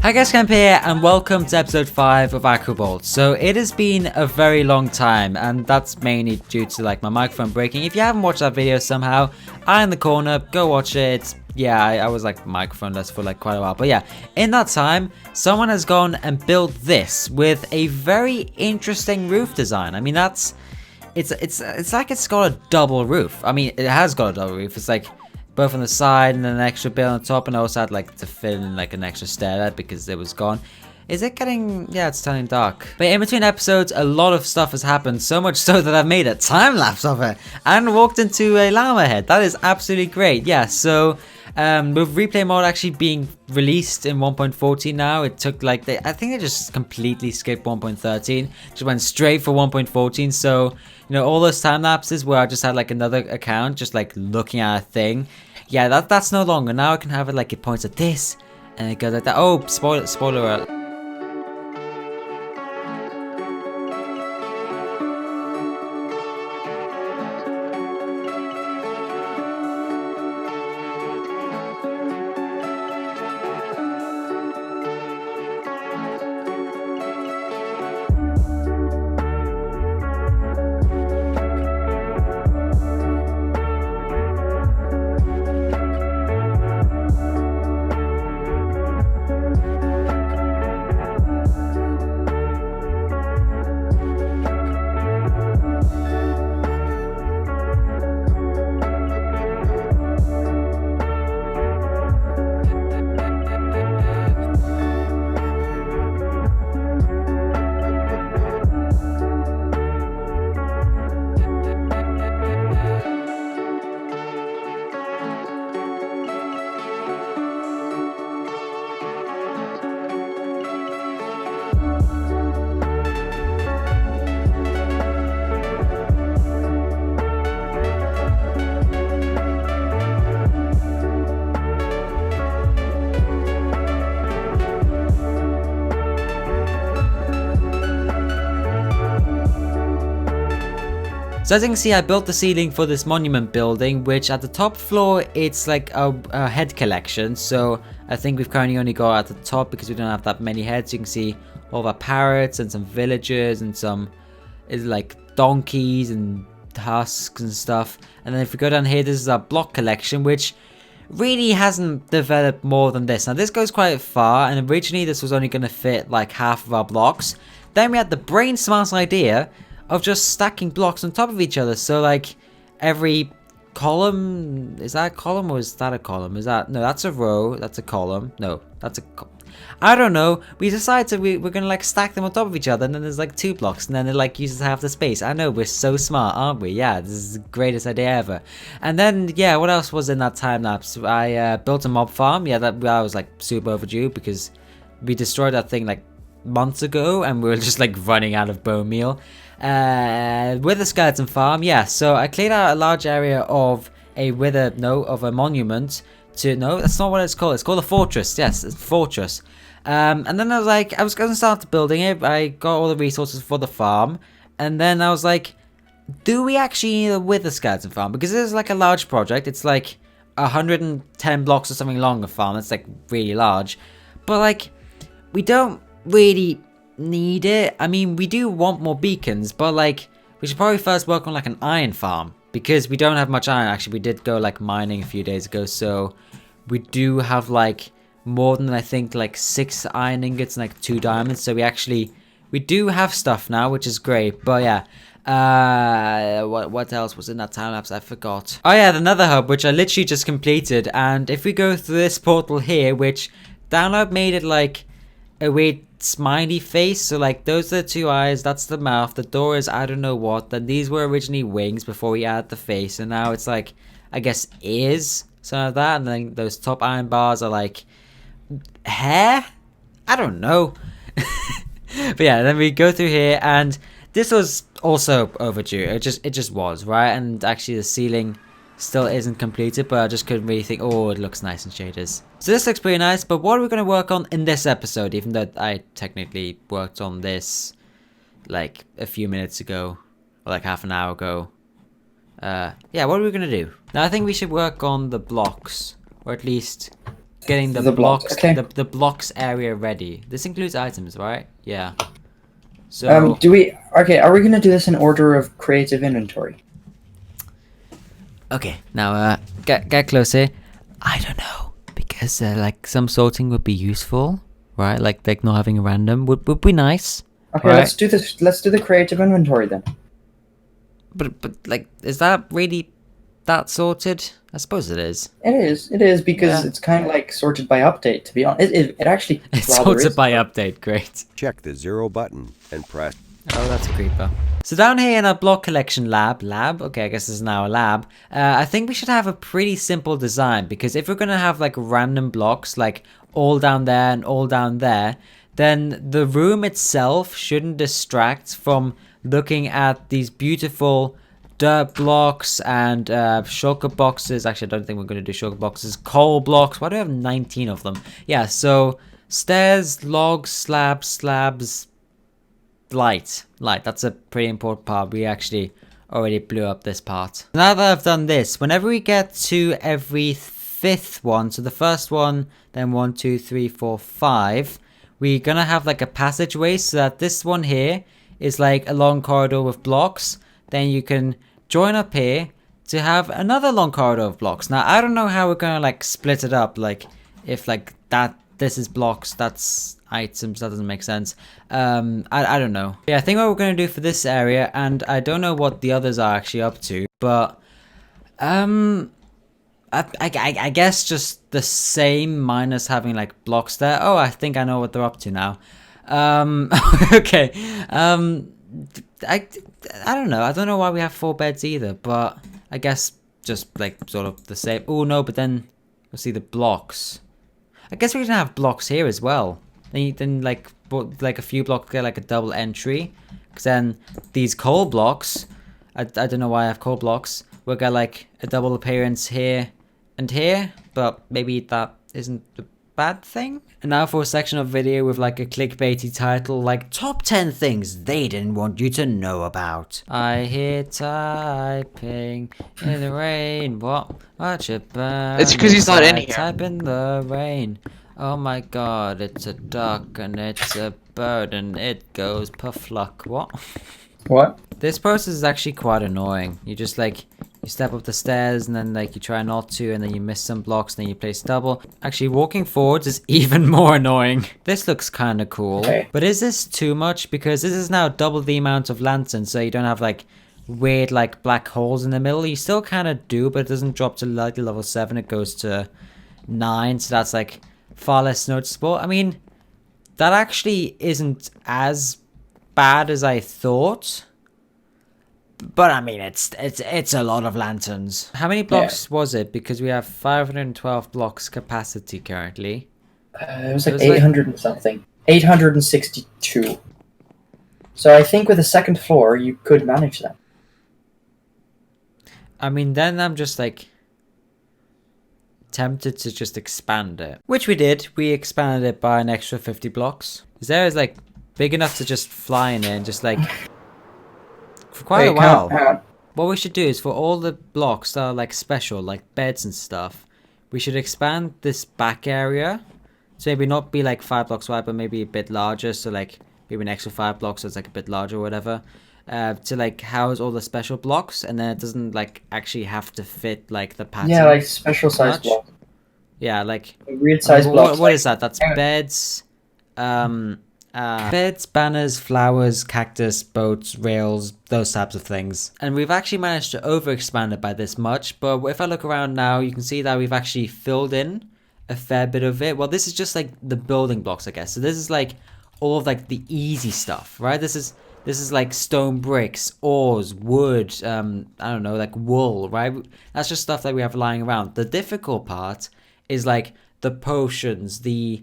Hi guys, Camp here and welcome to episode 5 of Aquabolt. So it has been a very long time and that's mainly due to like my microphone breaking. If you haven't watched that video somehow, eye in the corner, go watch it. I was like microphoneless for like quite a while. But yeah, in that time, someone has gone and built this with a very interesting roof design. I mean, it's like it's got a double roof. I mean, it has got a double roof. It's like both on the side and then an extra bit on top, and I also had like to fill in like an extra stair because it was gone. Is it getting... yeah, it's turning dark. But in between episodes, a lot of stuff has happened, so much so that I've made a time-lapse of it and walked into a llama head. That is absolutely great. Yeah, so with replay mode actually being released in 1.14 now, it took like... I think they just completely skipped 1.13, just went straight for 1.14, so... you know, all those time lapses where I just had like another account just like looking at a thing. Yeah, that's no longer. Now I can have it like it points at this and it goes like that. Oh, spoiler alert. So as you can see, I built the ceiling for this monument building, which at the top floor, it's like a head collection. So I think we've currently only got at the top because we don't have that many heads. You can see all of our parrots and some villagers and some like donkeys and husks and stuff. And then if we go down here, this is our block collection, which really hasn't developed more than this. Now this goes quite far, and originally this was only going to fit like half of our blocks. Then we had the brain smart idea of just stacking blocks on top of each other. So like every column, is that a column or is that a column? Is that, no, that's a row, that's a column. No, that's a I don't know. We decided we're gonna like stack them on top of each other, and then there's like 2 blocks, and then it like uses half the space. I know, we're so smart, aren't we? Yeah, this is the greatest idea ever. And then yeah, what else was in that time lapse? I built a mob farm. Yeah, that was like super overdue because we destroyed that thing like months ago, and we were just like running out of bone meal. With a skeleton farm, yeah, so I cleared out a large area of a monument to, no, that's not what it's called a fortress. Yes, it's a fortress. And then I was going to start building it. I got all the resources for the farm, and then I was like, do we actually need a wither skeleton farm? Because this is like a large project. It's like 110 blocks or something long, a farm. It's like really large, but like we don't really need it. I mean, we do want more beacons, but like we should probably first work on like an iron farm because we don't have much iron. Actually, we did go like mining a few days ago, so we do have like more than I think like 6 iron ingots and like 2 diamonds. So we do have stuff now, which is great. But yeah, what else was in that time lapse? I forgot. Oh yeah, the Nether hub, which I literally just completed. And if we go through this portal here, which download made it like a weird smiley face, so like those are the 2 eyes, that's the mouth, the door is I don't know what, then these were originally wings before we added the face, and now it's like I guess ears, something like that, and then those top iron bars are like hair, I don't know. But yeah, then we go through here, and this was also overdue. It just was, right? And actually the ceiling still isn't completed, but I just couldn't really think, oh, it looks nice in shaders. So this looks pretty nice, but what are we going to work on in this episode, even though I technically worked on this like a few minutes ago, or like half an hour ago. Yeah, what are we going to do? Now I think we should work on the blocks, or at least getting the blocks. blocks, Okay. the blocks area ready. This includes items, right? Yeah. So Okay, are we gonna do this in order of creative inventory? okay, now get closer. I don't know, because like some sorting would be useful, right? Like not having a random would be nice. Okay, right? let's do this. Let's do the creative inventory then. But like, is that really that sorted? I suppose it is. It is because Yeah. it's kind of like sorted by update. To be honest, it actually It's rather sorted is. by update. Great. Check the 0 button and press. Oh, that's a creeper. So down here in our block collection lab, okay, I guess this is now a lab. I think we should have a pretty simple design, because if we're gonna have like random blocks, like all down there and all down there, then the room itself shouldn't distract from looking at these beautiful dirt blocks and shulker boxes. Actually, I don't think we're going to do shulker boxes. Coal blocks. Why do I have 19 of them? Yeah, so stairs, logs, slabs, light. That's a pretty important part. We actually already blew up this part. Now that I've done this, whenever we get to every fifth one, so the first one, then 1, 2, 3, 4, 5, we're gonna have like a passageway, so that this one here is like a long corridor with blocks. Then you can join up here to have another long corridor of blocks. Now I don't know how we're gonna like split it up, like if like this is blocks, that's items. That doesn't make sense. I don't know. Yeah, I think what we're gonna do for this area, and I don't know what the others are actually up to, but I guess just the same, minus having like blocks there. Oh, I think I know what they're up to now. Okay. I don't know. I don't know why we have 4 beds either, but I guess just like sort of the same. Oh no, but then we'll see the blocks. I guess we're gonna have blocks here as well. Then like a few blocks get like a double entry, because then these coal blocks, I don't know why I have coal blocks, will get like a double appearance here and here, but maybe that isn't a bad thing. And now for a section of video with like a clickbaity title like top 10 things they didn't want you to know about. I hear typing in the rain. Watch it burn. It's because he's not in here. Type in the rain. Oh my god, it's a duck and it's a bird and it goes pafluck. What? This process is actually quite annoying. You just like, you step up the stairs and then like you try not to, and then you miss some blocks, then you place double. Actually, walking forwards is even more annoying. This looks kind of cool. Okay. But is this too much? Because this is now double the amount of lanterns, so you don't have like weird like black holes in the middle. You still kind of do, but it doesn't drop to like level 7. It goes to 9, so that's like far less noticeable. I mean, that actually isn't as bad as I thought. But I mean, it's a lot of lanterns. How many blocks was it? Because we have 512 blocks capacity currently. It was like 800 and something. 862. So I think with a second floor, you could manage that. I mean, then I'm just like tempted to just expand it. Which we did. We expanded it by an extra 50 blocks. This area is like big enough to just fly in it and just like... for quite a while. What we should do is, for all the blocks that are like special, like beds and stuff, we should expand this back area. So maybe not be like 5 blocks wide, but maybe a bit larger. So like maybe an extra 5 blocks, so it's like a bit larger or whatever. To like house all the special blocks, and then it doesn't like actually have to fit like the pattern. Yeah, like special size blocks. Yeah, like weird size blocks. What is that? That's beds. Beds, banners, flowers, cactus, boats, rails, those types of things. And we've actually managed to overexpand it by this much, but if I look around now, you can see that we've actually filled in a fair bit of it. Well, this is just like the building blocks, I guess. So this is like all of like the easy stuff, right? This is like stone bricks, ores, wood, I don't know, like wool, right? That's just stuff that we have lying around. The difficult part is like the potions, the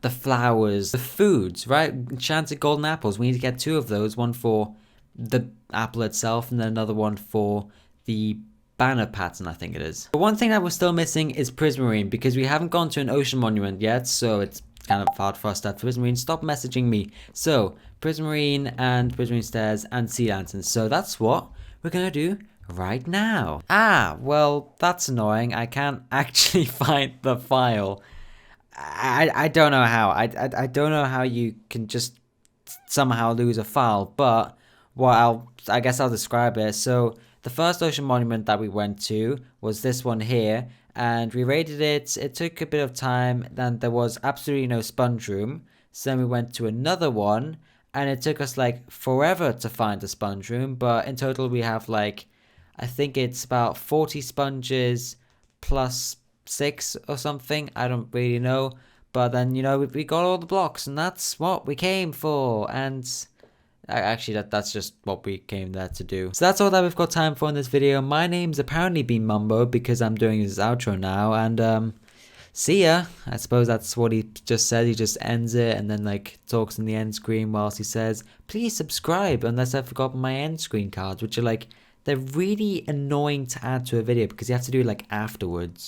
flowers, the foods, right? Enchanted golden apples. We need to get 2 of those. One for the apple itself, and then another one for the banner pattern, I think it is. But one thing that we're still missing is Prismarine, because we haven't gone to an ocean monument yet, so it's kind of hard for us to have Prismarine. Stop messaging me. So, Prismarine and Prismarine stairs and sea lanterns. So that's what we're gonna do right now. Ah, well, that's annoying. I can't actually find the file. I don't know how. I don't know how you can just somehow lose a file, but I guess I'll describe it. So the first ocean monument that we went to was this one here, and we raided it. It took a bit of time, then there was absolutely no sponge room. So then we went to another one, and it took us like forever to find the sponge room, but in total we have like, I think it's about 40 sponges plus 6 or something. I don't really know. But then, you know, we got all the blocks, and that's what we came for. And actually, that's just what we came there to do. So that's all that we've got time for in this video. My name's apparently been Mumbo because I'm doing this outro now. And see ya. I suppose that's what he just said. He just ends it and then like talks in the end screen whilst he says, please subscribe, unless I've forgotten my end screen cards, which are like, they're really annoying to add to a video because you have to do it like afterwards.